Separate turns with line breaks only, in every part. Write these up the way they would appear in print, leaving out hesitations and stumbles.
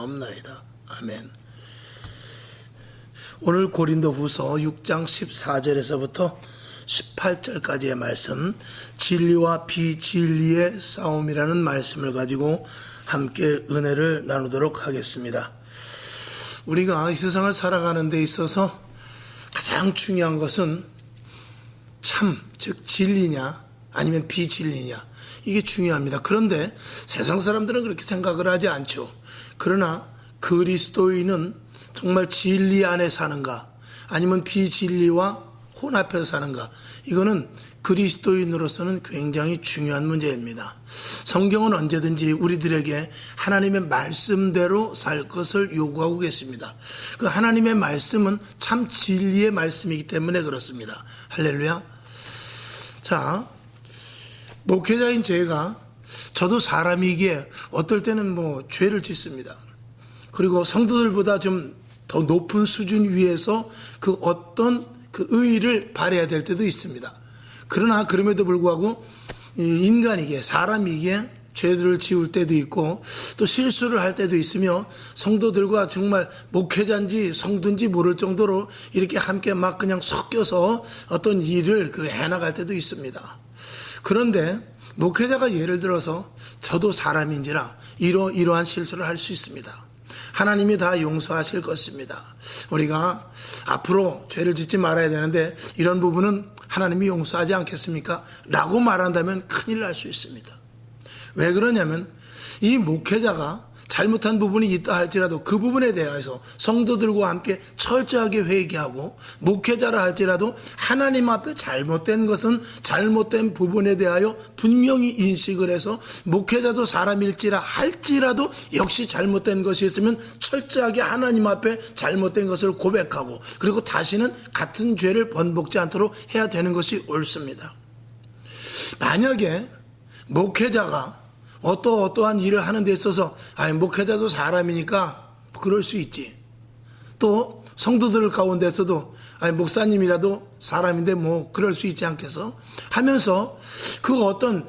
기원하옵나이다. 아멘. 오늘 고린도후서 6장 14절에서부터 18절까지의 말씀, 진리와 비진리의 싸움이라는 말씀을 가지고 함께 은혜를 나누도록 하겠습니다. 우리가 이 세상을 살아가는 데 있어서 가장 중요한 것은 참, 즉 진리냐 아니면 비진리냐, 이게 중요합니다. 그런데 세상 사람들은 그렇게 생각을 하지 않죠. 그러나 그리스도인은 정말 진리 안에 사는가 아니면 비진리와 혼합해서 사는가, 이거는 그리스도인으로서는 굉장히 중요한 문제입니다. 성경은 언제든지 우리들에게 하나님의 말씀대로 살 것을 요구하고 계십니다. 그 하나님의 말씀은 참 진리의 말씀이기 때문에 그렇습니다. 할렐루야. 자, 목회자인 제가, 저도 사람이기에 어떨 때는 죄를 짓습니다. 그리고 성도들보다 좀 더 높은 수준 위에서 그 어떤 그 의의를 발해야 될 때도 있습니다. 그러나 그럼에도 불구하고 인간이기에, 사람이기에 죄들을 지을 때도 있고 또 실수를 할 때도 있으며, 성도들과 정말 목회자인지 성도인지 모를 정도로 이렇게 함께 막 그냥 섞여서 어떤 일을 해나갈 때도 있습니다. 그런데 목회자가 예를 들어서 저도 사람인지라 이러한 실수를 할 수 있습니다. 하나님이 다 용서하실 것입니다. 우리가 앞으로 죄를 짓지 말아야 되는데 이런 부분은 하나님이 용서하지 않겠습니까? 라고 말한다면 큰일 날 수 있습니다. 왜 그러냐면 이 목회자가 잘못한 부분이 있다 할지라도 그 부분에 대해서 성도들과 함께 철저하게 회개하고, 목회자라 할지라도 하나님 앞에 잘못된 것은 잘못된 부분에 대하여 분명히 인식을 해서, 목회자도 사람일지라 할지라도 역시 잘못된 것이 있으면 철저하게 하나님 앞에 잘못된 것을 고백하고, 그리고 다시는 같은 죄를 번복지 않도록 해야 되는 것이 옳습니다. 만약에 목회자가 어떠한 일을 하는 데 있어서 목회자도 사람이니까 그럴 수 있지, 또 성도들 가운데서도 목사님이라도 사람인데 그럴 수 있지 않겠어 하면서 그 어떤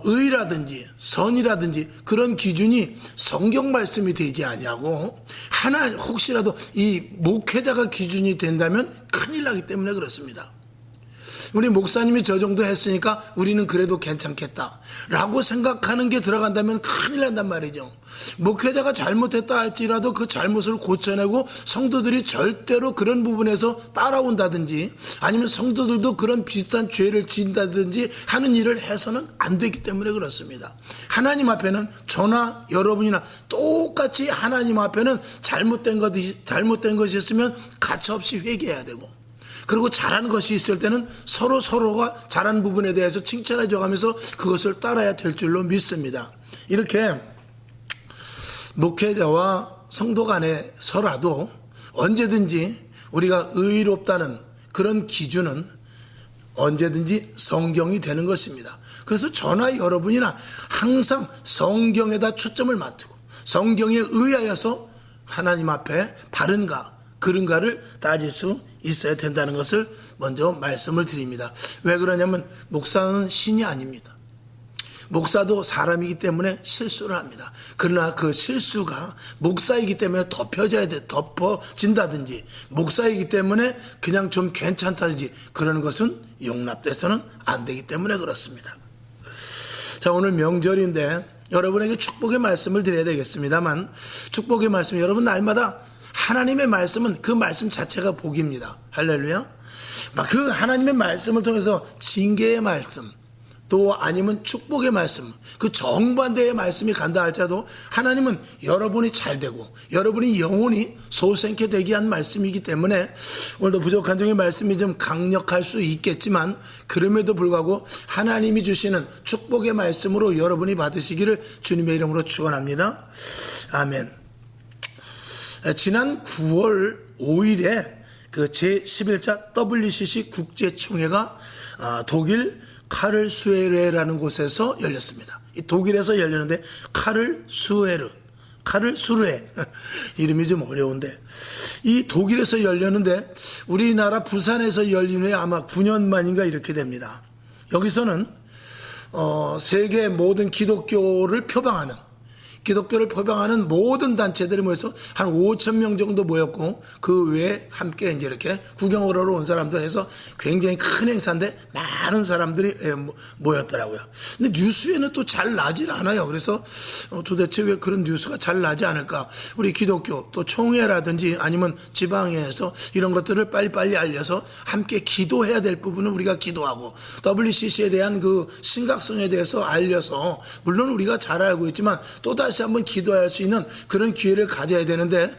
의라든지 선이라든지 그런 기준이 성경 말씀이 되지 아니하고 혹시라도 이 목회자가 기준이 된다면 큰일 나기 때문에 그렇습니다. 우리 목사님이 저 정도 했으니까 우리는 그래도 괜찮겠다 라고 생각하는 게 들어간다면 큰일 난단 말이죠. 목회자가 잘못했다 할지라도 그 잘못을 고쳐내고 성도들이 절대로 그런 부분에서 따라온다든지 아니면 성도들도 그런 비슷한 죄를 지은다든지 하는 일을 해서는 안 되기 때문에 그렇습니다. 하나님 앞에는 저나 여러분이나 똑같이 하나님 앞에는 잘못된 것이 있으면 가차없이 회개해야 되고, 그리고 잘한 것이 있을 때는 서로가 잘한 부분에 대해서 칭찬해 줘가면서 그것을 따라야 될 줄로 믿습니다. 이렇게 목회자와 성도 간에서라도 언제든지 우리가 의롭다는 그런 기준은 언제든지 성경이 되는 것입니다. 그래서 저나 여러분이나 항상 성경에다 초점을 맞추고 성경에 의하여서 하나님 앞에 바른가 그른가를 따질 수 있어야 된다는 것을 먼저 말씀을 드립니다. 왜 그러냐면 목사는 신이 아닙니다. 목사도 사람이기 때문에 실수를 합니다. 그러나 그 실수가 목사이기 때문에 덮어진다든지 목사이기 때문에 그냥 좀 괜찮다든지 그러는 것은 용납돼서는 안 되기 때문에 그렇습니다. 자, 오늘 명절인데 여러분에게 축복의 말씀을 드려야 되겠습니다만, 축복의 말씀, 여러분 날마다 하나님의 말씀은 그 말씀 자체가 복입니다. 할렐루야. 그 하나님의 말씀을 통해서 징계의 말씀 또 아니면 축복의 말씀, 그 정반대의 말씀이 간다 할지라도 하나님은 여러분이 잘되고 여러분이 영혼이 소생케 되게 한 말씀이기 때문에 오늘도 부족한 점의 말씀이 좀 강력할 수 있겠지만 그럼에도 불구하고 하나님이 주시는 축복의 말씀으로 여러분이 받으시기를 주님의 이름으로 축원합니다. 아멘. 지난 9월 5일에 그 제11차 WCC 국제총회가 독일 카를수헤르라는 곳에서 열렸습니다. 이 독일에서 열렸는데 카를수헤르 이름이 좀 어려운데, 이 독일에서 열렸는데 우리나라 부산에서 열린 후에 아마 9년 만인가 이렇게 됩니다. 여기서는 세계 모든 기독교를 표방하는 기독교를 표방하는 모든 단체들이 모여서 한 5천 명 정도 모였고, 그 외에 함께 이제 이렇게 구경을 하러 온 사람도 해서 굉장히 큰 행사인데 많은 사람들이 모였더라고요. 근데 뉴스에는 또 잘 나질 않아요. 그래서 도대체 왜 그런 뉴스가 잘 나지 않을까? 우리 기독교 또 총회라든지 아니면 지방에서 이런 것들을 빨리빨리 알려서 함께 기도해야 될 부분은 우리가 기도하고, WCC에 대한 그 심각성에 대해서 알려서, 물론 우리가 잘 알고 있지만 또다시 한번 기도할 수 있는 그런 기회를 가져야 되는데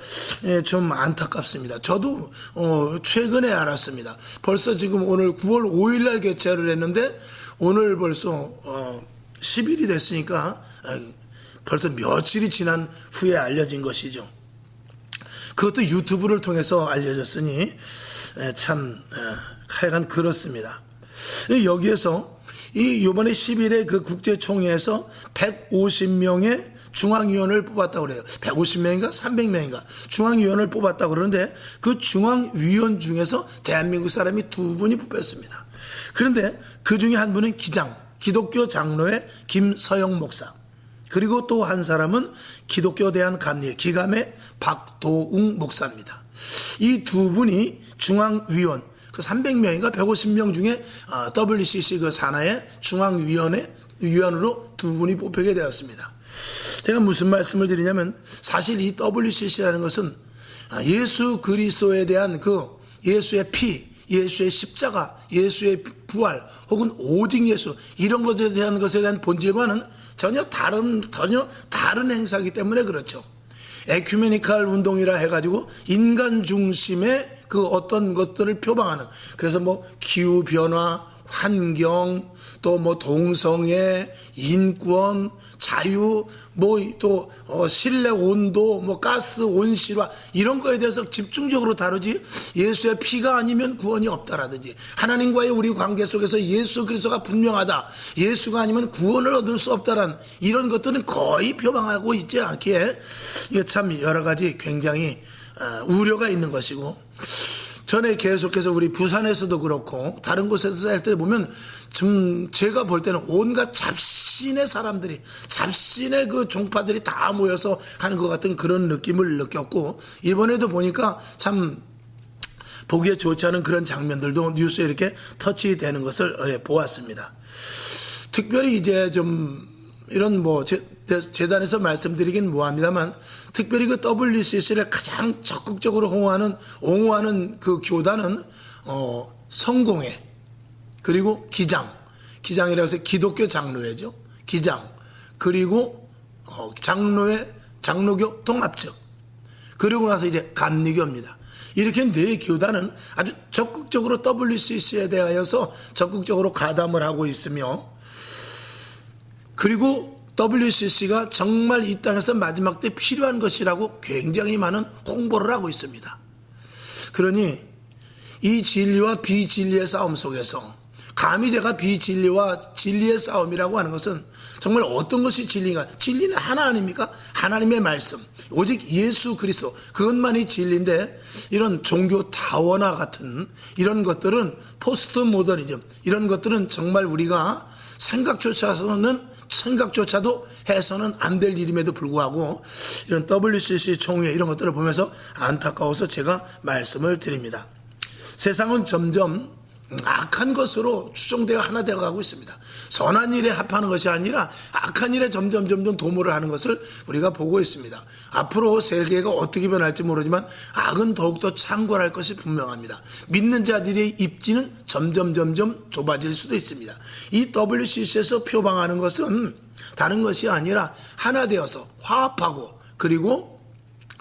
좀 안타깝습니다. 저도 최근에 알았습니다. 벌써 지금 오늘 9월 5일 날 개최를 했는데 오늘 벌써 10일이 됐으니까 벌써 며칠이 지난 후에 알려진 것이죠. 그것도 유튜브를 통해서 알려졌으니 참 하여간 그렇습니다. 여기에서 이번에 10일에 그 국제총회에서 150명의 중앙위원을 뽑았다고 그래요. 150명인가 300명인가 중앙위원을 뽑았다고 그러는데, 그 중앙위원 중에서 대한민국 사람이 2분이 뽑혔습니다. 그런데 그 중에 한 분은 기독교 장로의 김서영 목사, 그리고 또 한 사람은 기독교 대한 감리 기감의 박도웅 목사입니다. 이 2분이 중앙위원, 그 300명인가 150명 중에 WCC 그 산하의 중앙위원으로 2분이 뽑히게 되었습니다. 제가 무슨 말씀을 드리냐면, 사실 이 WCC라는 것은 예수 그리스도에 대한 그 예수의 피, 예수의 십자가, 예수의 부활, 혹은 오직 예수, 이런 것에 대한 본질과는 전혀 다른 행사이기 때문에 그렇죠. 에큐메니칼 운동이라 해가지고 인간 중심의 그 어떤 것들을 표방하는, 그래서 뭐 기후 변화, 환경, 또 뭐 동성애, 인권, 자유, 뭐 또 실내 온도, 뭐 가스 온실화, 이런 거에 대해서 집중적으로 다루지, 예수의 피가 아니면 구원이 없다라든지, 하나님과의 우리 관계 속에서 예수 그리스도가 분명하다, 예수가 아니면 구원을 얻을 수 없다라는 이런 것들은 거의 표방하고 있지 않기에 이게 참 여러 가지 굉장히 우려가 있는 것이고, 전에 계속해서 우리 부산에서도 그렇고 다른 곳에서 할 때 보면 좀 제가 볼 때는 온갖 잡신의 사람들이, 잡신의 그 종파들이 다 모여서 하는 것 같은 그런 느낌을 느꼈고, 이번에도 보니까 참 보기에 좋지 않은 그런 장면들도 뉴스에 이렇게 터치되는 것을 보았습니다. 특별히 이제 좀 이런 뭐 재단에서 말씀드리긴 뭐합니다만, 특별히 그 WCC를 가장 적극적으로 옹호하는 그 교단은 성공회, 그리고 기장이라고 해서 기독교 장로회죠. 기장, 그리고 장로교 통합측, 그리고 나서 이제 감리교입니다. 이렇게 4교단은 아주 적극적으로 WCC에 대하여서 적극적으로 가담을 하고 있으며, 그리고 WCC가 정말 이 땅에서 마지막 때 필요한 것이라고 굉장히 많은 홍보를 하고 있습니다. 그러니 이 진리와 비진리의 싸움 속에서, 감히 제가 비진리와 진리의 싸움이라고 하는 것은 정말 어떤 것이 진리인가? 진리는 하나 아닙니까? 하나님의 말씀, 오직 예수 그리스도, 그것만이 진리인데, 이런 종교 다원화 같은 이런 것들은, 포스트 모더니즘, 이런 것들은 정말 우리가 생각조차도 해서는 안 될 일임에도 불구하고 이런 WCC 총회 이런 것들을 보면서 안타까워서 제가 말씀을 드립니다. 세상은 점점 악한 것으로 추종되어 하나 되어 가고 있습니다. 선한 일에 합하는 것이 아니라 악한 일에 점점 도모를 하는 것을 우리가 보고 있습니다. 앞으로 세계가 어떻게 변할지 모르지만 악은 더욱더 창궐할 것이 분명합니다. 믿는 자들의 입지는 점점 좁아질 수도 있습니다. 이 WCC에서 표방하는 것은 다른 것이 아니라 하나 되어서 화합하고, 그리고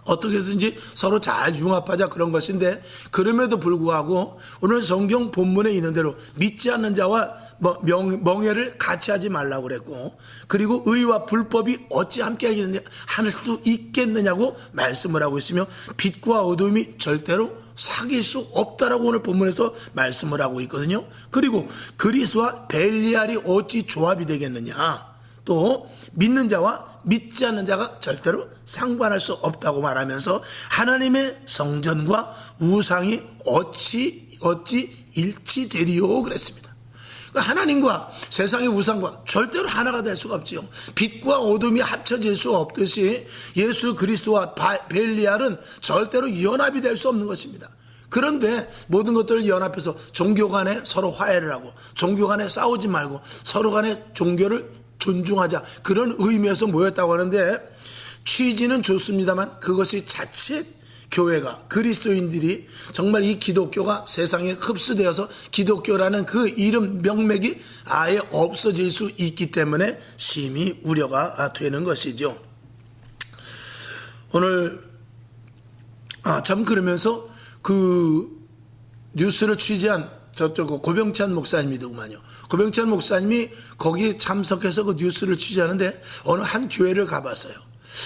어떻게든지 서로 잘 융합하자, 그런 것인데, 그럼에도 불구하고 오늘 성경 본문에 있는 대로 믿지 않는 자와 멍해를 같이 하지 말라고 그랬고, 그리고 의와 불법이 어찌 함께 할 수 있겠느냐고 말씀을 하고 있으며, 빛과 어둠이 절대로 사귈 수 없다라고 오늘 본문에서 말씀을 하고 있거든요. 그리고 그리스도와 벨리알이 어찌 조합이 되겠느냐, 또 믿는 자와 믿지 않는 자가 절대로 상관할 수 없다고 말하면서, 하나님의 성전과 우상이 어찌 일치되리요 그랬습니다. 하나님과 세상의 우상과 절대로 하나가 될 수가 없지요. 빛과 어둠이 합쳐질 수 없듯이 예수 그리스도와 벨리알은 절대로 연합이 될 수 없는 것입니다. 그런데 모든 것들을 연합해서 종교 간에 서로 화해를 하고 종교 간에 싸우지 말고 서로 간에 종교를 존중하자, 그런 의미에서 모였다고 하는데, 취지는 좋습니다만 그것이 자칫 교회가, 그리스도인들이 정말 이 기독교가 세상에 흡수되어서 기독교라는 그 이름 명맥이 아예 없어질 수 있기 때문에 심히 우려가 되는 것이죠. 오늘 참 그러면서 그 뉴스를 취재한 저쪽 고병찬 목사님이더구만요. 고병찬 목사님이 거기 참석해서 그 뉴스를 취재하는데 어느 한 교회를 가봤어요.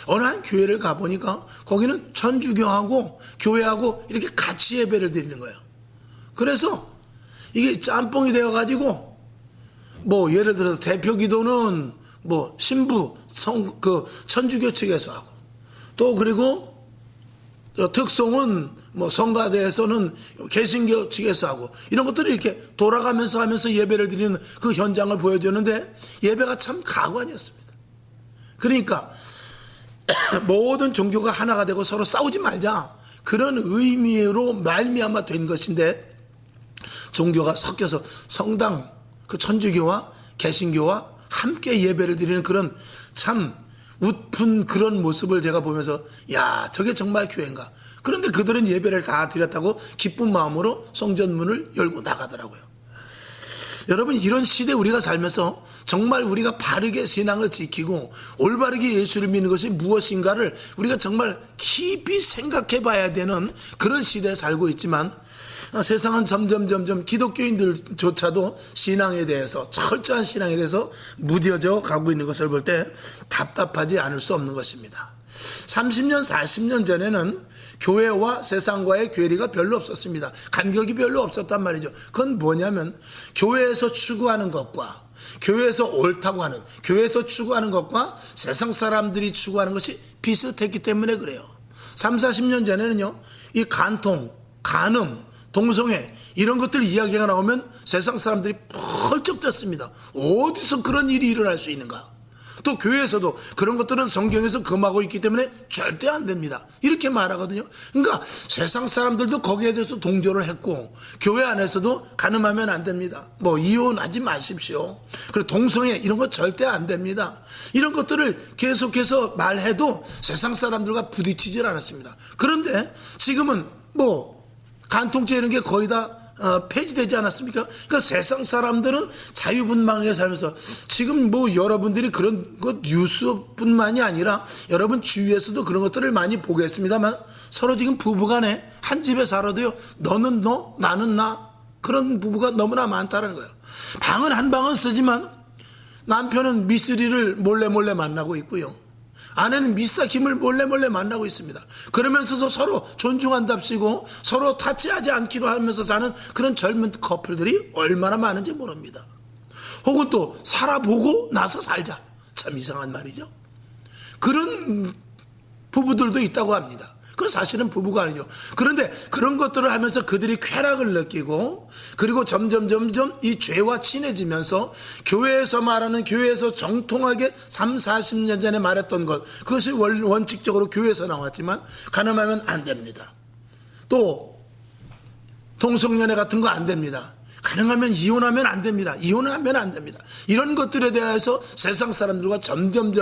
어느 한 교회를 가보니까 거기는 천주교하고 교회하고 이렇게 같이 예배를 드리는 거예요. 그래서 이게 짬뽕이 되어가지고 뭐 예를 들어서 대표 기도는 뭐 신부 그 천주교 측에서 하고, 또 그리고 특송은 뭐 성가대에서는 개신교 측에서 하고, 이런 것들을 이렇게 돌아가면서 하면서 예배를 드리는 그 현장을 보여주는데 예배가 참 가관이었습니다. 그러니까 모든 종교가 하나가 되고 서로 싸우지 말자, 그런 의미로 말미암아 된 것인데, 종교가 섞여서 성당, 그 천주교와 개신교와 함께 예배를 드리는 그런 참 웃픈 그런 모습을 제가 보면서, 야, 저게 정말 교회인가. 그런데 그들은 예배를 다 드렸다고 기쁜 마음으로 성전문을 열고 나가더라고요. 여러분, 이런 시대에 우리가 살면서 정말 우리가 바르게 신앙을 지키고 올바르게 예수를 믿는 것이 무엇인가를 우리가 정말 깊이 생각해 봐야 되는 그런 시대에 살고 있지만, 세상은 점점 기독교인들조차도 신앙에 대해서, 철저한 신앙에 대해서 무뎌져 가고 있는 것을 볼 때 답답하지 않을 수 없는 것입니다. 30년 40년 전에는 교회와 세상과의 괴리가 별로 없었습니다. 간격이 별로 없었단 말이죠. 그건 뭐냐면 교회에서 추구하는 것과, 교회에서 옳다고 하는, 교회에서 추구하는 것과 세상 사람들이 추구하는 것이 비슷했기 때문에 그래요. 3, 40년 전에는요, 이 간통, 간음, 동성애 이런 것들 이야기가 나오면 세상 사람들이 펄쩍 뛰었습니다. 어디서 그런 일이 일어날 수 있는가? 또 교회에서도 그런 것들은 성경에서 금하고 있기 때문에 절대 안 됩니다, 이렇게 말하거든요. 그러니까 세상 사람들도 거기에 대해서 동조를 했고, 교회 안에서도 간음하면 안 됩니다, 뭐 이혼하지 마십시오, 그리고 동성애 이런 거 절대 안 됩니다, 이런 것들을 계속해서 말해도 세상 사람들과 부딪히질 않았습니다. 그런데 지금은 뭐 간통죄 이런 게 거의 다 폐지되지 않았습니까? 그러니까 세상 사람들은 자유분방하게 살면서, 지금 뭐 여러분들이 그런 것 뉴스뿐만이 아니라 여러분 주위에서도 그런 것들을 많이 보겠습니다만, 서로 지금 부부간에 한 집에 살아도요, 너는 너 나는 나, 그런 부부가 너무나 많다는 거예요. 방은 한 방은 쓰지만 남편은 미쓰리를 몰래 만나고 있고요, 아내는 미스터 김을 몰래 만나고 있습니다. 그러면서도 서로 존중한답시고 서로 타치하지 않기로 하면서 사는 그런 젊은 커플들이 얼마나 많은지 모릅니다. 혹은 또 살아보고 나서 살자, 참 이상한 말이죠. 그런 부부들도 있다고 합니다. 그건 사실은 부부가 아니죠. 그런데 그런 것들을 하면서 그들이 쾌락을 느끼고, 그리고 점점 이 죄와 친해지면서 교회에서 말하는, 교회에서 정통하게 3, 40년 전에 말했던 것, 그것이 원칙적으로 교회에서 나왔지만 간음하면 안 됩니다. 또 동성연애 같은 거 안 됩니다. 가능하면 이혼하면 안 됩니다. 이혼하면 안 됩니다. 이런 것들에 대해서 세상 사람들과 점점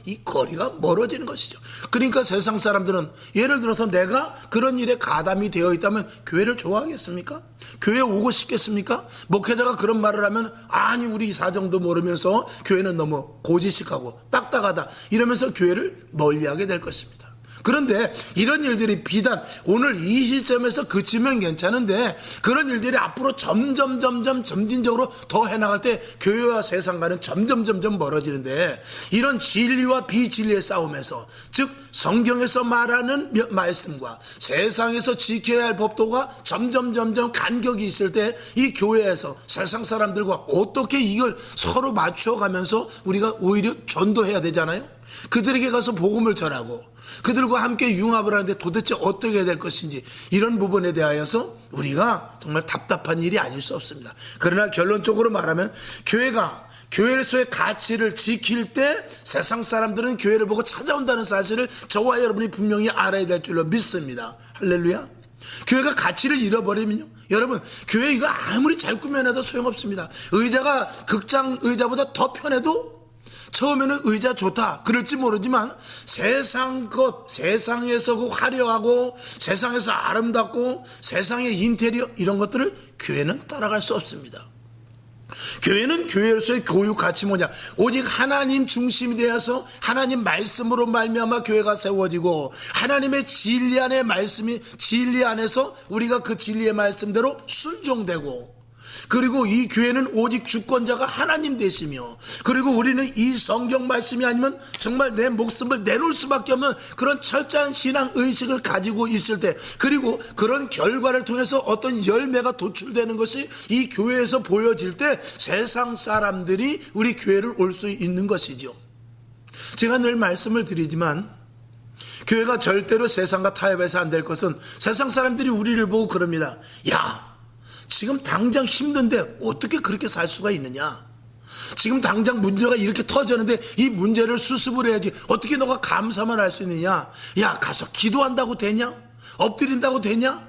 이 거리가 멀어지는 것이죠. 그러니까 세상 사람들은, 예를 들어서 내가 그런 일에 가담이 되어 있다면 교회를 좋아하겠습니까? 교회에 오고 싶겠습니까? 목회자가 그런 말을 하면, 아니 우리 사정도 모르면서 교회는 너무 고지식하고 딱딱하다 이러면서 교회를 멀리하게 될 것입니다. 그런데 이런 일들이 비단 오늘 이 시점에서 그치면 괜찮은데, 그런 일들이 앞으로 점진적으로 더 해나갈 때 교회와 세상과는 점점 멀어지는데, 이런 진리와 비진리의 싸움에서, 즉 성경에서 말하는 말씀과 세상에서 지켜야 할 법도가 점점 간격이 있을 때, 이 교회에서 세상 사람들과 어떻게 이걸 서로 맞춰가면서 우리가 오히려 전도해야 되잖아요. 그들에게 가서 복음을 전하고, 그들과 함께 융합을 하는데 도대체 어떻게 해야 될 것인지 이런 부분에 대하여서 우리가 정말 답답한 일이 아닐 수 없습니다. 그러나 결론적으로 말하면 교회로서의 가치를 지킬 때 세상 사람들은 교회를 보고 찾아온다는 사실을 저와 여러분이 분명히 알아야 될 줄로 믿습니다. 할렐루야. 교회가 가치를 잃어버리면요, 여러분, 교회 이거 아무리 잘 꾸며놔도 소용없습니다. 의자가 극장 의자보다 더 편해도 처음에는 의자 좋다 그럴지 모르지만 세상에서 그 화려하고 세상에서 아름답고 세상의 인테리어 이런 것들을 교회는 따라갈 수 없습니다. 교회는 교회로서의 교육 가치 뭐냐, 오직 하나님 중심이 되어서 하나님 말씀으로 말미암아 교회가 세워지고 하나님의 진리 안에 진리 안에서 우리가 그 진리의 말씀대로 순종되고, 그리고 이 교회는 오직 주권자가 하나님 되시며, 그리고 우리는 이 성경 말씀이 아니면 정말 내 목숨을 내놓을 수밖에 없는 그런 철저한 신앙 의식을 가지고 있을 때, 그리고 그런 결과를 통해서 어떤 열매가 도출되는 것이 이 교회에서 보여질 때 세상 사람들이 우리 교회를 올 수 있는 것이죠. 제가 늘 말씀을 드리지만 교회가 절대로 세상과 타협해서 안 될 것은, 세상 사람들이 우리를 보고 그럽니다. 야, 지금 당장 힘든데 어떻게 그렇게 살 수가 있느냐, 지금 당장 문제가 이렇게 터졌는데 이 문제를 수습을 해야지 어떻게 너가 감사만 할 수 있느냐, 야 가서 기도한다고 되냐, 엎드린다고 되냐,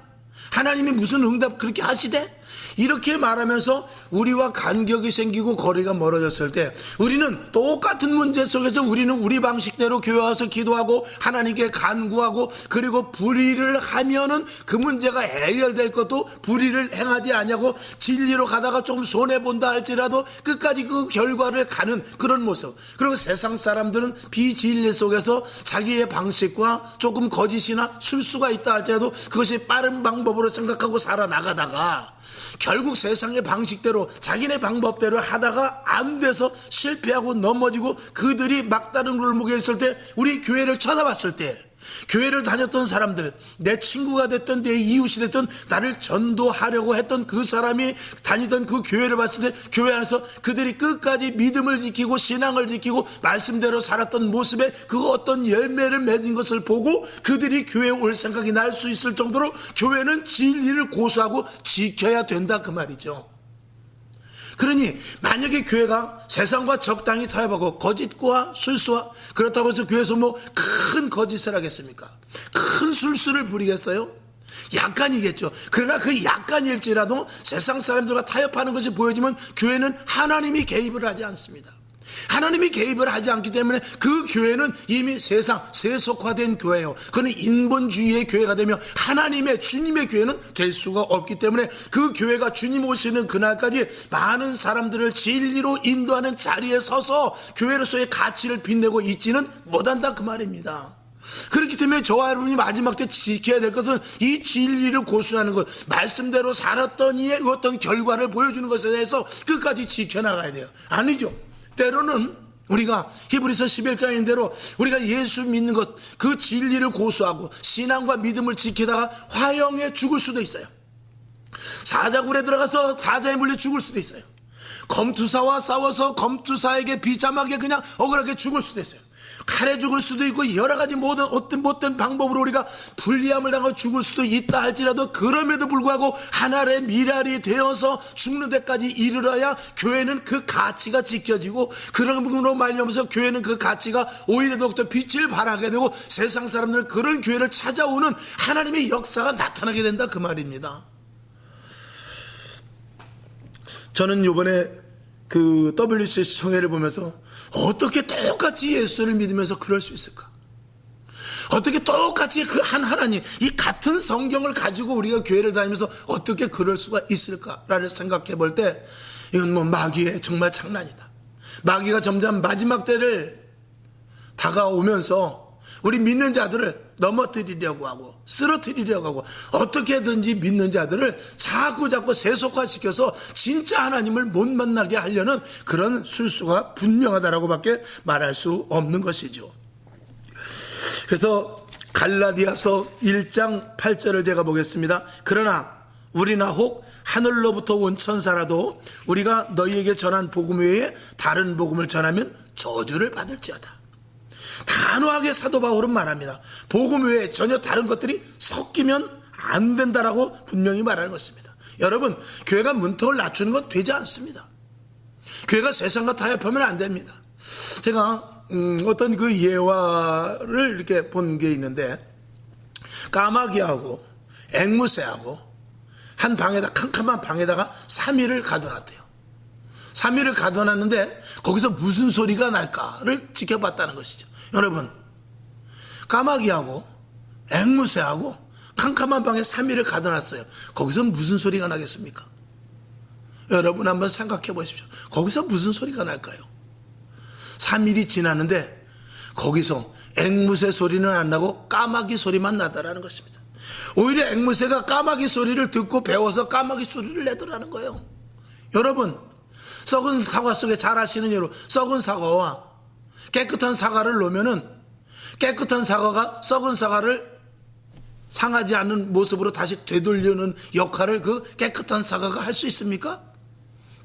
하나님이 무슨 응답 그렇게 하시대? 이렇게 말하면서 우리와 간격이 생기고 거리가 멀어졌을 때, 우리는 똑같은 문제 속에서 우리는 우리 방식대로 교회 와서 기도하고 하나님께 간구하고, 그리고 불의를 하면은 그 문제가 해결될 것도 불의를 행하지 아니하고 진리로 가다가 좀 손해본다 할지라도 끝까지 그 결과를 가는 그런 모습. 그리고 세상 사람들은 비진리 속에서 자기의 방식과 조금 거짓이나 술수가 있다 할지라도 그것이 빠른 방법으로 생각하고 살아나가다가 결국 세상의 방식대로 자기네 방법대로 하다가 안 돼서 실패하고 넘어지고 그들이 막다른 골목에 있을 때, 우리 교회를 쳐다봤을 때, 교회를 다녔던 사람들, 내 친구가 됐든 내 이웃이 됐든 나를 전도하려고 했던 그 사람이 다니던 그 교회를 봤을 때, 교회 안에서 그들이 끝까지 믿음을 지키고 신앙을 지키고 말씀대로 살았던 모습에 그 어떤 열매를 맺은 것을 보고 그들이 교회에 올 생각이 날 수 있을 정도로 교회는 진리를 고수하고 지켜야 된다 그 말이죠. 그러니 만약에 교회가 세상과 적당히 타협하고 거짓과 술수와, 그렇다고 해서 교회에서 뭐 큰 거짓을 하겠습니까? 큰 술수를 부리겠어요? 약간이겠죠. 그러나 그 약간일지라도 세상 사람들과 타협하는 것이 보여지면 교회는 하나님이 개입을 하지 않습니다. 하나님이 개입을 하지 않기 때문에 그 교회는 이미 세속화된 교회예요. 그는 인본주의의 교회가 되며 하나님의 주님의 교회는 될 수가 없기 때문에 그 교회가 주님 오시는 그날까지 많은 사람들을 진리로 인도하는 자리에 서서 교회로서의 가치를 빛내고 있지는 못한다 그 말입니다. 그렇기 때문에 저와 여러분이 마지막 때 지켜야 될 것은 이 진리를 고수하는 것, 말씀대로 살았던 이의 어떤 결과를 보여주는 것에 대해서 끝까지 지켜나가야 돼요. 아니죠. 때로는 우리가 히브리서 11장인 대로 우리가 예수 믿는 것, 그 진리를 고수하고 신앙과 믿음을 지키다가 화형에 죽을 수도 있어요. 사자굴에 들어가서 사자에 물려 죽을 수도 있어요. 검투사와 싸워서 검투사에게 비참하게 그냥 억울하게 죽을 수도 있어요. 칼에 죽을 수도 있고 여러 가지 모든 못된 방법으로 우리가 불리함을 당하고 죽을 수도 있다 할지라도, 그럼에도 불구하고 하나의 미랄이 되어서 죽는 데까지 이르러야 교회는 그 가치가 지켜지고, 그런 부분으로 말미암아서 교회는 그 가치가 오히려 더욱더 빛을 발하게 되고 세상 사람들은 그런 교회를 찾아오는 하나님의 역사가 나타나게 된다 그 말입니다. 저는 이번에 그 WCC 총회를 보면서 어떻게 똑같이 예수를 믿으면서 그럴 수 있을까? 어떻게 똑같이 그 한 하나님, 이 같은 성경을 가지고 우리가 교회를 다니면서 어떻게 그럴 수가 있을까라를 생각해 볼 때, 이건 뭐 마귀의 정말 장난이다. 마귀가 점점 마지막 때를 다가오면서 우리 믿는 자들을 넘어뜨리려고 하고 쓰러뜨리려고 하고 어떻게든지 믿는 자들을 자꾸 세속화시켜서 진짜 하나님을 못 만나게 하려는 그런 술수가 분명하다라고 밖에 말할 수 없는 것이죠. 그래서 갈라디아서 1장 8절을 제가 보겠습니다. 그러나 우리나 혹 하늘로부터 온 천사라도 우리가 너희에게 전한 복음 외에 다른 복음을 전하면 저주를 받을지어다. 단호하게 사도 바울은 말합니다. 복음 외에 전혀 다른 것들이 섞이면 안 된다라고 분명히 말하는 것입니다. 여러분, 교회가 문턱을 낮추는 건 되지 않습니다. 교회가 세상과 타협하면 안 됩니다. 제가 어떤 그 예화를 이렇게 본 게 있는데, 까마귀하고 앵무새하고 한 방에다, 캄캄한 방에다가 3일을 가둬놨대요. 3일을 가둬놨는데 거기서 무슨 소리가 날까를 지켜봤다는 것이죠. 여러분, 까마귀하고 앵무새하고 캄캄한 방에 3일을 가둬놨어요. 거기서 무슨 소리가 나겠습니까? 여러분 한번 생각해 보십시오. 거기서 무슨 소리가 날까요? 3일이 지났는데 거기서 앵무새 소리는 안 나고 까마귀 소리만 나다라는 것입니다. 오히려 앵무새가 까마귀 소리를 듣고 배워서 까마귀 소리를 내더라는 거예요. 여러분, 썩은 사과 속에 잘 아시는 예로 썩은 사과와 깨끗한 사과를 놓으면은 깨끗한 사과가 썩은 사과를 상하지 않는 모습으로 다시 되돌리는 역할을 그 깨끗한 사과가 할 수 있습니까?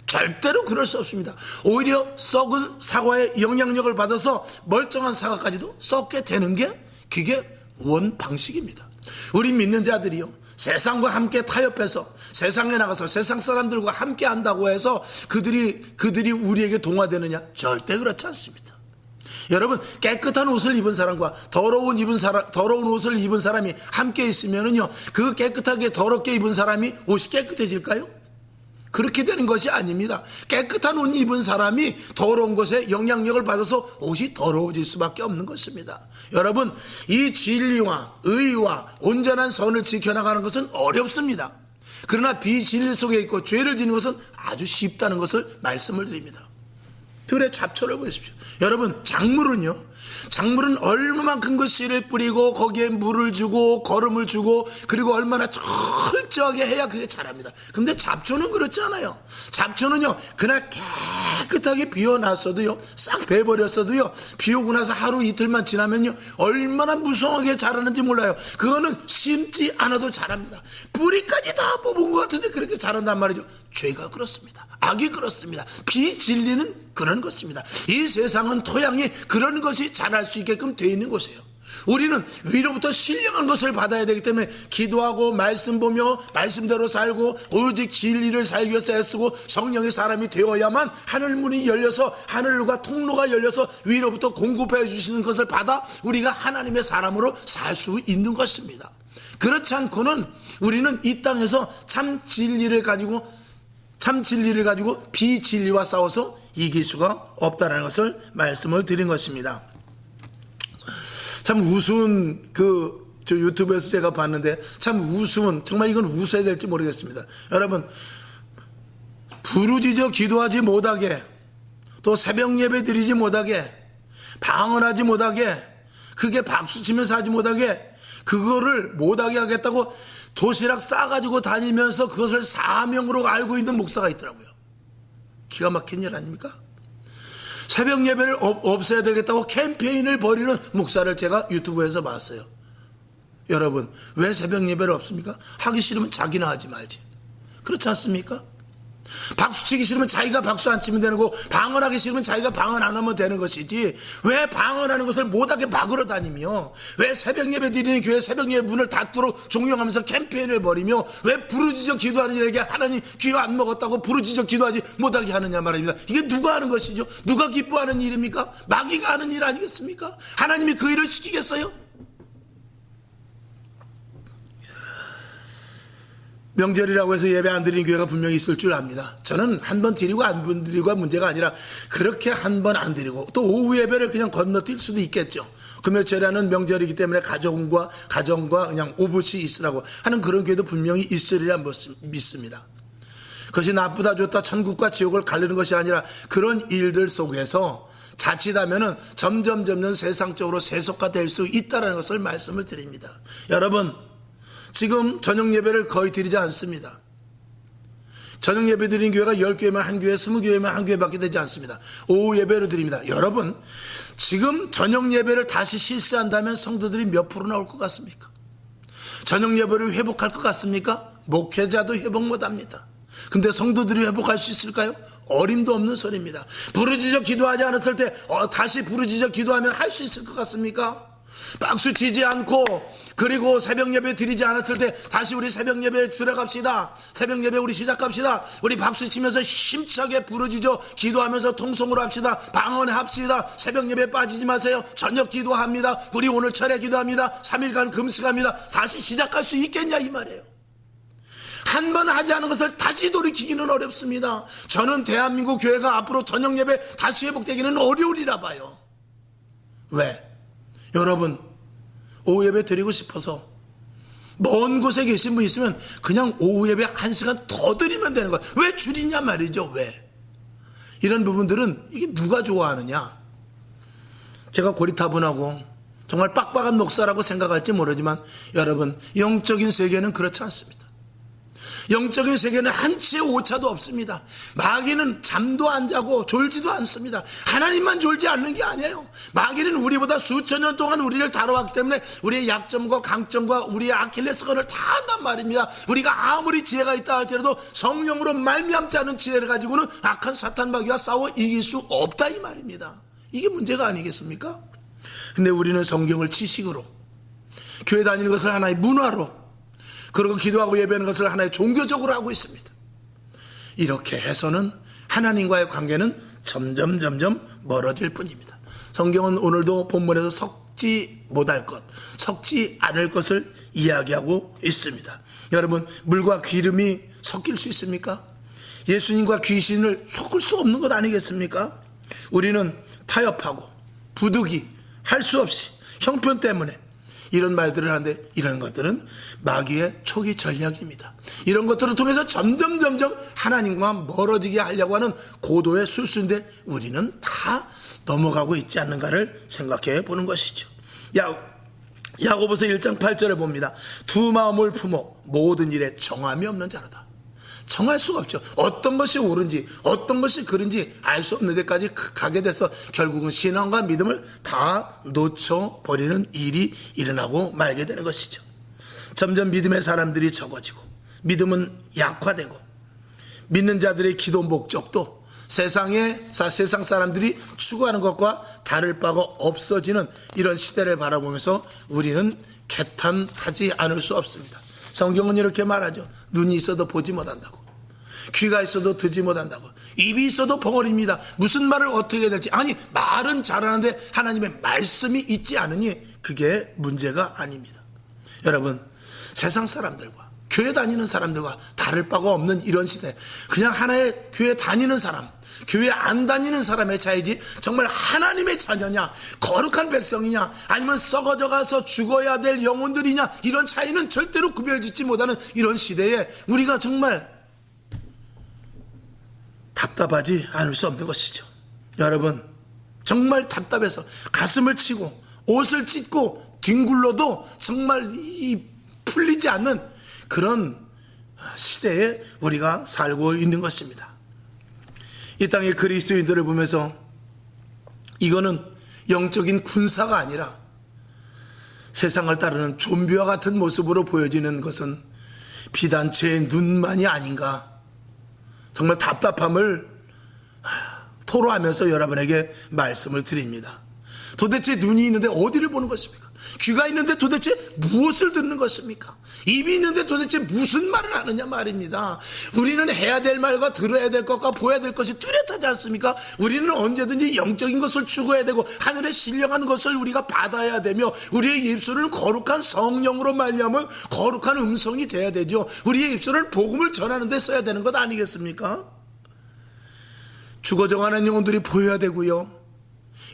절대로 그럴 수 없습니다. 오히려 썩은 사과의 영향력을 받아서 멀쩡한 사과까지도 썩게 되는 게 그게 원 방식입니다. 우리 믿는 자들이요, 세상과 함께 타협해서 세상에 나가서 세상 사람들과 함께 한다고 해서 그들이 우리에게 동화되느냐? 절대 그렇지 않습니다. 여러분, 깨끗한 옷을 입은 사람과 더러운 옷을 입은 사람이 함께 있으면은요, 그 깨끗하게 더럽게 입은 사람이 옷이 깨끗해질까요? 그렇게 되는 것이 아닙니다. 깨끗한 옷 입은 사람이 더러운 것에 영향력을 받아서 옷이 더러워질 수밖에 없는 것입니다. 여러분, 이 진리와 의와 온전한 선을 지켜나가는 것은 어렵습니다. 그러나 비진리 속에 있고 죄를 지는 것은 아주 쉽다는 것을 말씀을 드립니다. 들의 잡초를 보십시오. 여러분, 작물은 얼마만큼 그 씨를 뿌리고 거기에 물을 주고 거름을 주고 그리고 얼마나 철저하게 해야 그게 자랍니다. 근데 잡초는 그렇지 않아요. 잡초는요, 그날 깨끗하게 비워놨어도요, 싹 베버렸어도요, 비 오고 나서 하루 이틀만 지나면요, 얼마나 무성하게 자라는지 몰라요. 그거는 심지 않아도 자랍니다. 뿌리까지 다 뽑은 것 같은데 그렇게 자란단 말이죠. 죄가 그렇습니다. 악이 그렇습니다. 비진리는 그런 것입니다. 이 세상은 토양이 그런 것이 자랄 수 있게끔 되어 있는 곳이에요. 우리는 위로부터 신령한 것을 받아야 되기 때문에 기도하고 말씀 보며 말씀대로 살고 오직 진리를 살기 위해서 애쓰고 성령의 사람이 되어야만 하늘문이 열려서 하늘과 통로가 열려서 위로부터 공급해 주시는 것을 받아 우리가 하나님의 사람으로 살 수 있는 것입니다. 그렇지 않고는 우리는 이 땅에서 참 진리를 가지고 비진리와 싸워서 이길 수가 없다는 것을 말씀을 드린 것입니다. 참 우스운 저 유튜브에서 제가 봤는데 참 우스운, 정말 이건 웃어야 될지 모르겠습니다. 여러분, 부르짖어 기도하지 못하게, 또 새벽 예배 드리지 못하게, 방언하지 못하게, 크게 박수치면서 하지 못하게, 그거를 못하게 하겠다고 도시락 싸가지고 다니면서 그것을 사명으로 알고 있는 목사가 있더라고요. 기가 막힌 일 아닙니까? 새벽 예배를 없애야 되겠다고 캠페인을 벌이는 목사를 제가 유튜브에서 봤어요. 여러분, 왜 새벽 예배를 없습니까? 하기 싫으면 자기나 하지 말지. 그렇지 않습니까? 박수 치기 싫으면 자기가 박수 안 치면 되는 거고, 방언하기 싫으면 자기가 방언 안 하면 되는 것이지, 왜 방언하는 것을 못하게 막으러 다니며, 왜 새벽 예배 드리는 교회 새벽 예배 문을 닫도록 종용하면서 캠페인을 벌이며, 왜 부르짖어 기도하는 이에게 하나님 귀 안 먹었다고 부르짖어 기도하지 못하게 하느냐 말입니다. 이게 누가 하는 것이죠? 누가 기뻐하는 일입니까? 마귀가 하는 일 아니겠습니까? 하나님이 그 일을 시키겠어요? 명절이라고 해서 예배 안 드리는 교회가 분명히 있을 줄 압니다. 저는 한 번 드리고 안 드리고가 문제가 아니라 그렇게 한 번 안 드리고 또 오후 예배를 그냥 건너뛸 수도 있겠죠. 금요철에는 명절이기 때문에 가정과 그냥 오붓이 있으라고 하는 그런 교회도 분명히 있으리라 믿습니다. 그것이 나쁘다 좋다 천국과 지옥을 가르는 것이 아니라 그런 일들 속에서 자칫하면은 점점 세상적으로 세속화 될 수 있다는 것을 말씀을 드립니다. 여러분, 지금 저녁 예배를 거의 드리지 않습니다. 저녁 예배 드리는 교회가 10교회만 한 교회, 20교회만 한 교회밖에 되지 않습니다. 오후 예배로 드립니다. 여러분, 지금 저녁 예배를 다시 실시한다면 성도들이 몇 프로 나올 것 같습니까? 저녁 예배를 회복할 것 같습니까? 목회자도 회복 못합니다. 근데 성도들이 회복할 수 있을까요? 어림도 없는 소리입니다. 부르짖어 기도하지 않았을 때 다시 부르짖어 기도하면 할 수 있을 것 같습니까? 박수 치지 않고 그리고 새벽 예배 드리지 않았을 때 다시 우리 새벽 예배 들어갑시다. 새벽 예배 우리 시작합시다. 우리 박수 치면서 힘차게 부르짖어 기도하면서 통성으로 합시다. 방언합시다. 새벽 예배 빠지지 마세요. 저녁 기도합니다. 우리 오늘 철야 기도합니다. 3일간 금식합니다. 다시 시작할 수 있겠냐 이 말이에요. 한 번 하지 않은 것을 다시 돌이키기는 어렵습니다. 저는 대한민국 교회가 앞으로 저녁 예배 다시 회복되기는 어려우리라 봐요. 왜? 여러분 오후 예배 드리고 싶어서 먼 곳에 계신 분 있으면 그냥 오후 예배 1시간 더 드리면 되는 거야. 왜 줄이냐 말이죠. 왜? 이런 부분들은 이게 누가 좋아하느냐. 제가 고리타분하고 정말 빡빡한 목사라고 생각할지 모르지만 여러분 영적인 세계는 그렇지 않습니다. 영적인 세계는 한치의 오차도 없습니다. 마귀는 잠도 안 자고 졸지도 않습니다. 하나님만 졸지 않는 게 아니에요. 마귀는 우리보다 수천 년 동안 우리를 다뤄왔기 때문에 우리의 약점과 강점과 우리의 아킬레스건을 다 안단 말입니다. 우리가 아무리 지혜가 있다 할지라도 성령으로 말미암지 않은 지혜를 가지고는 악한 사탄 마귀와 싸워 이길 수 없다 이 말입니다. 이게 문제가 아니겠습니까? 근데 우리는 성경을 지식으로, 교회 다니는 것을 하나의 문화로, 그리고 기도하고 예배하는 것을 하나의 종교적으로 하고 있습니다. 이렇게 해서는 하나님과의 관계는 점점 멀어질 뿐입니다. 성경은 오늘도 본문에서 섞지 못할 것, 섞지 않을 것을 이야기하고 있습니다. 여러분, 물과 기름이 섞일 수 있습니까? 예수님과 귀신을 섞을 수 없는 것 아니겠습니까? 우리는 타협하고 부득이 할 수 없이 형편 때문에 이런 말들을 하는데 이런 것들은 마귀의 초기 전략입니다. 이런 것들을 통해서 점점 하나님과 멀어지게 하려고 하는 고도의 술수인데 우리는 다 넘어가고 있지 않는가를 생각해 보는 것이죠. 야고보서 1장 8절에 봅니다. 두 마음을 품어 모든 일에 정함이 없는 자로다. 정할 수가 없죠. 어떤 것이 옳은지 어떤 것이 그른지 알 수 없는 데까지 가게 돼서 결국은 신앙과 믿음을 다 놓쳐버리는 일이 일어나고 말게 되는 것이죠. 점점 믿음의 사람들이 적어지고 믿음은 약화되고 믿는 자들의 기도 목적도 세상 사람들이 추구하는 것과 다를 바가 없어지는 이런 시대를 바라보면서 우리는 개탄하지 않을 수 없습니다. 성경은 이렇게 말하죠. 눈이 있어도 보지 못한다고, 귀가 있어도 듣지 못한다고, 입이 있어도 벙어리입니다. 무슨 말을 어떻게 해야 될지. 아니, 말은 잘하는데 하나님의 말씀이 있지 않으니 그게 문제가 아닙니다. 여러분, 세상 사람들과 교회 다니는 사람들과 다를 바가 없는 이런 시대, 그냥 하나의 교회 다니는 사람, 교회 안 다니는 사람의 차이지 정말 하나님의 자녀냐, 거룩한 백성이냐, 아니면 썩어져 가서 죽어야 될 영혼들이냐, 이런 차이는 절대로 구별짓지 못하는 이런 시대에 우리가 정말 답답하지 않을 수 없는 것이죠. 여러분, 정말 답답해서 가슴을 치고 옷을 찢고 뒹굴러도 정말 풀리지 않는 그런 시대에 우리가 살고 있는 것입니다. 이 땅의 그리스도인들을 보면서 이거는 영적인 군사가 아니라 세상을 따르는 좀비와 같은 모습으로 보여지는 것은 비단 제 눈만이 아닌가, 정말 답답함을 토로하면서 여러분에게 말씀을 드립니다. 도대체 눈이 있는데 어디를 보는 것입니까? 귀가 있는데 도대체 무엇을 듣는 것입니까? 입이 있는데 도대체 무슨 말을 하느냐 말입니다. 우리는 해야 될 말과 들어야 될 것과 보여야 될 것이 뚜렷하지 않습니까? 우리는 언제든지 영적인 것을 추구해야 되고 하늘에 신령한 것을 우리가 받아야 되며 우리의 입술은 거룩한 성령으로 말미암은 거룩한 음성이 돼야 되죠. 우리의 입술은 복음을 전하는 데 써야 되는 것 아니겠습니까? 죽어 정하는 영혼들이 보여야 되고요,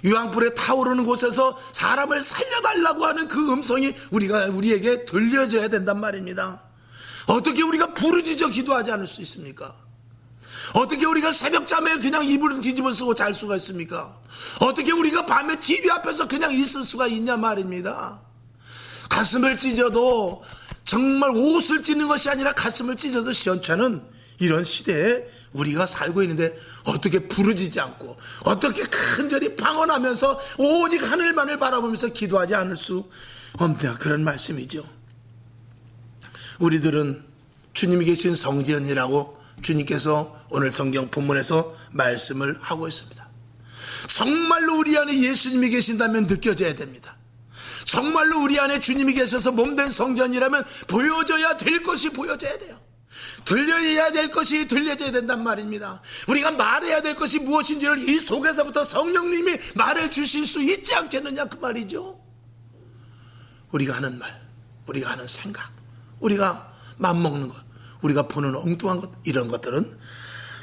유황불에 타오르는 곳에서 사람을 살려달라고 하는 그 음성이 우리에게 들려져야 된단 말입니다. 어떻게 우리가 부르짖어 기도하지 않을 수 있습니까? 어떻게 우리가 새벽잠에 그냥 이불을 뒤집어 쓰고 잘 수가 있습니까? 어떻게 우리가 밤에 TV 앞에서 그냥 있을 수가 있냐 말입니다. 가슴을 찢어도, 정말 옷을 찢는 것이 아니라 가슴을 찢어도 시원찮은 이런 시대에 우리가 살고 있는데 어떻게 부르짖지 않고 어떻게 간절히 방언하면서 오직 하늘만을 바라보면서 기도하지 않을 수 없냐, 그런 말씀이죠. 우리들은 주님이 계신 성전이라고 주님께서 오늘 성경 본문에서 말씀을 하고 있습니다. 정말로 우리 안에 예수님이 계신다면 느껴져야 됩니다. 정말로 우리 안에 주님이 계셔서 몸된 성전이라면 보여져야 될 것이 보여져야 돼요. 들려야 될 것이 들려져야 된단 말입니다. 우리가 말해야 될 것이 무엇인지를 이 속에서부터 성령님이 말해 주실 수 있지 않겠느냐 그 말이죠. 우리가 하는 말, 우리가 하는 생각, 우리가 맘먹는 것, 우리가 보는 엉뚱한 것, 이런 것들은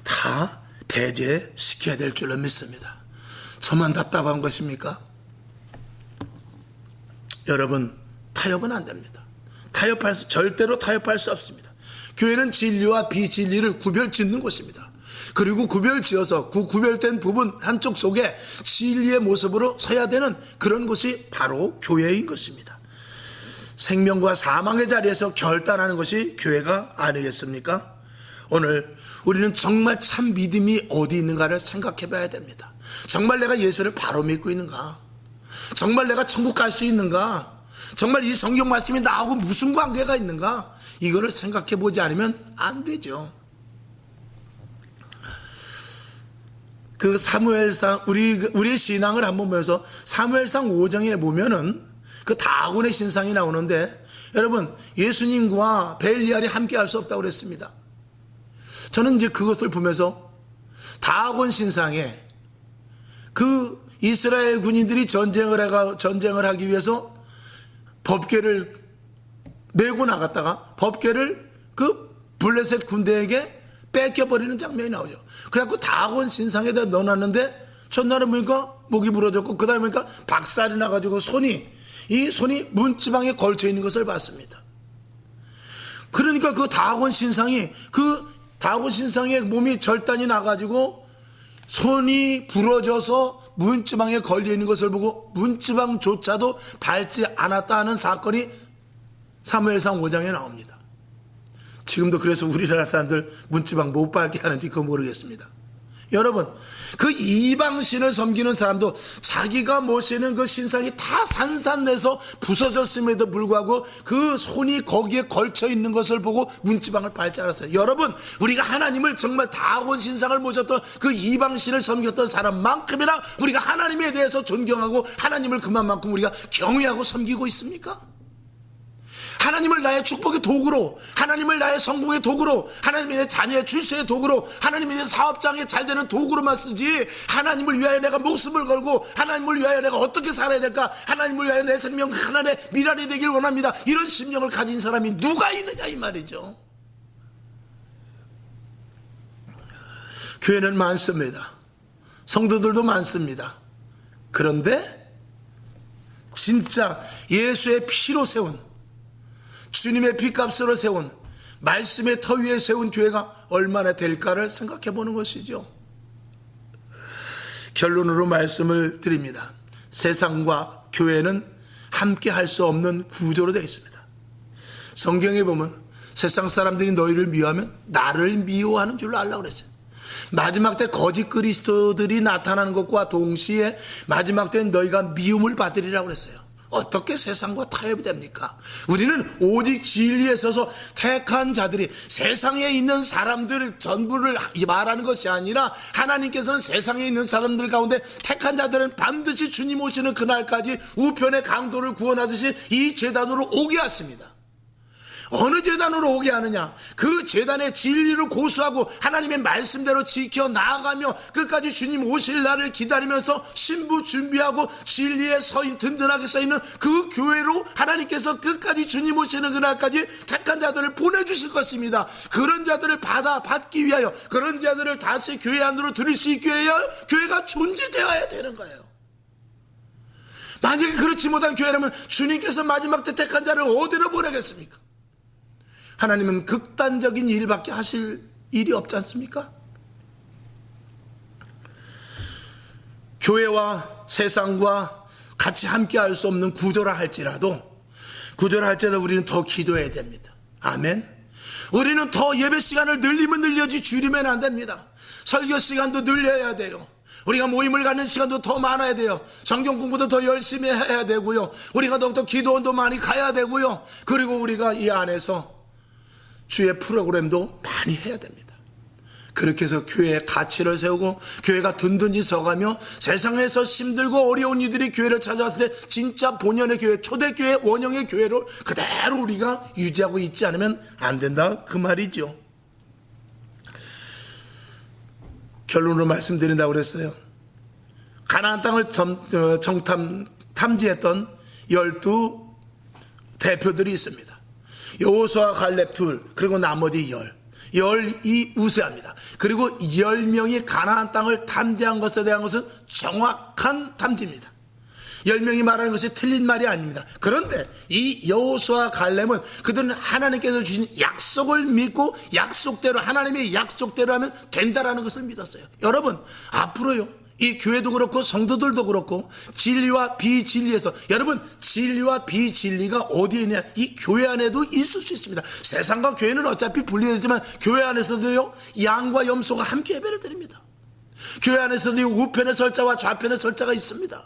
다 배제시켜야 될 줄로 믿습니다. 저만 답답한 것입니까? 여러분, 타협은 안 됩니다. 절대로 타협할 수 없습니다. 교회는 진리와 비진리를 구별짓는 곳입니다. 그리고 구별지어서 그 구별된 부분 한쪽 속에 진리의 모습으로 서야 되는 그런 곳이 바로 교회인 것입니다. 생명과 사망의 자리에서 결단하는 것이 교회가 아니겠습니까? 오늘 우리는 정말 참 믿음이 어디 있는가를 생각해 봐야 됩니다. 정말 내가 예수를 바로 믿고 있는가? 정말 내가 천국 갈 수 있는가? 정말 이 성경 말씀이 나하고 무슨 관계가 있는가? 이거를 생각해 보지 않으면 안 되죠. 그 사무엘상, 우리의 신앙을 한번 보면서 사무엘상 5장에 보면은 그 다곤의 신상이 나오는데, 여러분, 예수님과 벨리알이 함께 할 수 없다고 그랬습니다. 저는 이제 그것을 보면서 다곤 신상에 그 이스라엘 군인들이 전쟁을 하기 위해서 법궤를 메고 나갔다가 법궤를 그 블레셋 군대에게 뺏겨버리는 장면이 나오죠. 그래갖고 다곤 신상에다 넣어놨는데 첫날은 보니까 목이 부러졌고 그 다음에 보니까 박살이 나가지고 이 손이 문지방에 걸쳐 있는 것을 봤습니다. 그러니까 그 다곤 신상의 몸이 절단이 나가지고 손이 부러져서 문지방에 걸려 있는 것을 보고 문지방조차도 밟지 않았다 하는 사건이 사무엘상 5장에 나옵니다. 지금도 그래서 우리나라 사람들 문지방 못 밟게 하는지 그거 모르겠습니다. 여러분, 그 이방신을 섬기는 사람도 자기가 모시는 그 신상이 다 산산내서 부서졌음에도 불구하고 그 손이 거기에 걸쳐 있는 것을 보고 문지방을 밟지 않았어요. 여러분, 우리가 하나님을 정말 다곤 신상을 모셨던 그 이방신을 섬겼던 사람만큼이나 우리가 하나님에 대해서 존경하고 하나님을 그만큼 우리가 경외하고 섬기고 있습니까? 하나님을 나의 축복의 도구로, 하나님을 나의 성공의 도구로, 하나님이 내 자녀의 출세의 도구로, 하나님이 내 사업장에 잘 되는 도구로만 쓰지, 하나님을 위하여 내가 목숨을 걸고 하나님을 위하여 내가 어떻게 살아야 될까, 하나님을 위하여 내 생명 하나의 미랄이 되길 원합니다, 이런 심령을 가진 사람이 누가 있느냐 이 말이죠. 교회는 많습니다. 성도들도 많습니다. 그런데 진짜 예수의 피로 세운, 주님의 피값으로 세운, 말씀의 터 위에 세운 교회가 얼마나 될까를 생각해 보는 것이죠. 결론으로 말씀을 드립니다. 세상과 교회는 함께 할 수 없는 구조로 되어 있습니다. 성경에 보면 세상 사람들이 너희를 미워하면 나를 미워하는 줄로 알라고 그랬어요. 마지막 때 거짓 그리스도들이 나타나는 것과 동시에 마지막 때는 너희가 미움을 받으리라고 그랬어요. 어떻게 세상과 타협이 됩니까? 우리는 오직 진리에 서서 택한 자들이, 세상에 있는 사람들 전부를 말하는 것이 아니라 하나님께서는 세상에 있는 사람들 가운데 택한 자들은 반드시 주님 오시는 그날까지 우편의 강도를 구원하듯이 이 제단으로 오게 하십니다. 어느 제단으로 오게 하느냐? 그 제단의 진리를 고수하고 하나님의 말씀대로 지켜 나아가며 끝까지 주님 오실 날을 기다리면서 신부 준비하고 진리에 든든하게 서있는 그 교회로 하나님께서 끝까지 주님 오시는 그날까지 택한 자들을 보내주실 것입니다. 그런 자들을 받기 위하여, 그런 자들을 다시 교회 안으로 들일 수 있게 해야 교회가 존재되어야 되는 거예요. 만약에 그렇지 못한 교회라면 주님께서 마지막 때 택한 자를 어디로 보내겠습니까? 하나님은 극단적인 일밖에 하실 일이 없지 않습니까? 교회와 세상과 같이 함께 할 수 없는 구조라 할지라도 우리는 더 기도해야 됩니다. 아멘. 우리는 더 예배 시간을 늘리면 늘려지 줄이면 안 됩니다. 설교 시간도 늘려야 돼요. 우리가 모임을 갖는 시간도 더 많아야 돼요. 성경 공부도 더 열심히 해야 되고요. 우리가 더욱더 기도원도 많이 가야 되고요. 그리고 우리가 이 안에서 주의 프로그램도 많이 해야 됩니다. 그렇게 해서 교회의 가치를 세우고 교회가 든든히 서가며 세상에서 힘들고 어려운 이들이 교회를 찾아왔을 때 진짜 본연의 교회, 초대교회, 원형의 교회로 그대로 우리가 유지하고 있지 않으면 안 된다 그 말이죠. 결론으로 말씀드린다고 그랬어요. 가나안 땅을 탐지했던 12 대표들이 있습니다. 여호수아 갈렙 둘, 그리고 나머지 10이 우세합니다. 그리고 10명이 가나안 땅을 탐지한 것에 대한 것은 정확한 탐지입니다. 10명이 말하는 것이 틀린 말이 아닙니다. 그런데 이 여호수아 갈렙은 그들은 하나님께서 주신 약속을 믿고 약속대로, 하나님의 약속대로 하면 된다라는 것을 믿었어요. 여러분, 앞으로요, 이 교회도 그렇고 성도들도 그렇고 진리와 비진리에서, 여러분, 진리와 비진리가 어디에 있냐? 이 교회 안에도 있을 수 있습니다. 세상과 교회는 어차피 분리되지만 교회 안에서도요, 양과 염소가 함께 예배를 드립니다. 교회 안에서도 우편의 설자와 좌편의 설자가 있습니다.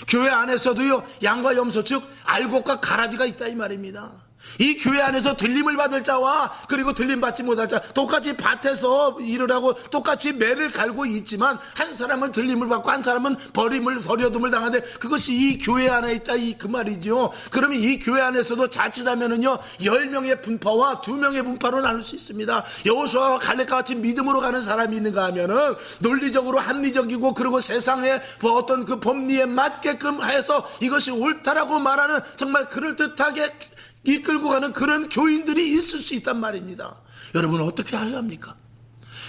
교회 안에서도요, 양과 염소, 즉 알곡과 가라지가 있다 이 말입니다. 이 교회 안에서 들림을 받을 자와 그리고 들림 받지 못할 자, 똑같이 밭에서 일을 하고 똑같이 매를 갈고 있지만 한 사람은 들림을 받고 한 사람은 버려둠을 당하는데 그것이 이 교회 안에 있다 그 말이죠. 그러면 이 교회 안에서도 자칫하면은요 10명의 분파와 2명의 분파로 나눌 수 있습니다. 여호수아와 갈렙과 같이 믿음으로 가는 사람이 있는가 하면은 논리적으로 합리적이고 그리고 세상의 어떤 그 법리에 맞게끔 해서 이것이 옳다라고 말하는 정말 그럴듯하게 이끌고 가는 그런 교인들이 있을 수 있단 말입니다. 여러분 어떻게 하렵니까?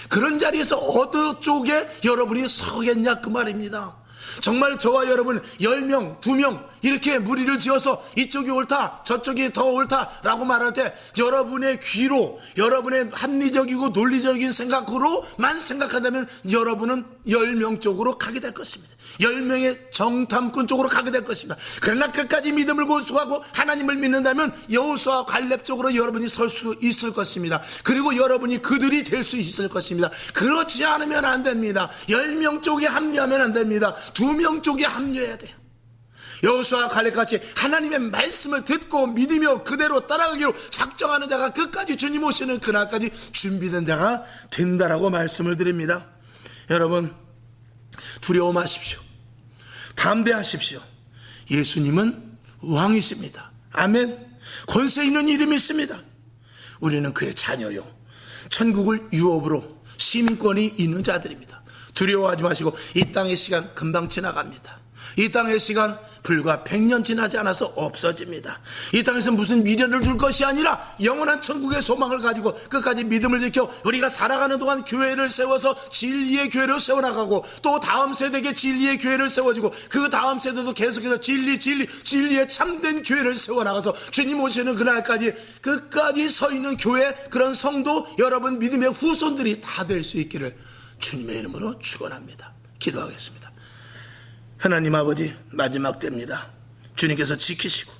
그런 자리에서 어느 쪽에 여러분이 서겠냐 그 말입니다. 정말 저와 여러분 10명, 2명 이렇게 무리를 지어서 이쪽이 옳다 저쪽이 더 옳다라고 말할 때 여러분의 귀로, 여러분의 합리적이고 논리적인 생각으로만 생각한다면 여러분은 10명 쪽으로 가게 될 것입니다. 10명의 정탐꾼 쪽으로 가게 될 것입니다. 그러나 끝까지 믿음을 고수하고 하나님을 믿는다면 여호수아 갈렙 쪽으로 여러분이 설 수 있을 것입니다. 그리고 여러분이 그들이 될 수 있을 것입니다. 그렇지 않으면 안 됩니다. 10명 쪽에 합류하면 안 됩니다. 2명 쪽에 합류해야 돼요. 여호수아 갈렙같이 하나님의 말씀을 듣고 믿으며 그대로 따라가기로 작정하는 자가 끝까지 주님 오시는 그날까지 준비된 자가 된다라고 말씀을 드립니다. 여러분 두려워 마십시오. 담대하십시오. 예수님은 왕이십니다. 아멘. 권세 있는 이름이 있습니다. 우리는 그의 자녀요, 천국을 유업으로 시민권이 있는 자들입니다. 두려워하지 마시고 이 땅의 시간 금방 지나갑니다. 이 땅의 시간 불과 100년 지나지 않아서 없어집니다. 이 땅에서 무슨 미련을 줄 것이 아니라 영원한 천국의 소망을 가지고 끝까지 믿음을 지켜 우리가 살아가는 동안 교회를 세워서 진리의 교회를 세워나가고 또 다음 세대에게 진리의 교회를 세워지고 그 다음 세대도 계속해서 진리의 참된 교회를 세워나가서 주님 오시는 그날까지 끝까지 서 있는 교회, 그런 성도 여러분 믿음의 후손들이 다 될 수 있기를 주님의 이름으로 축원합니다. 기도하겠습니다. 하나님 아버지, 마지막 때입니다. 주님께서 지키시고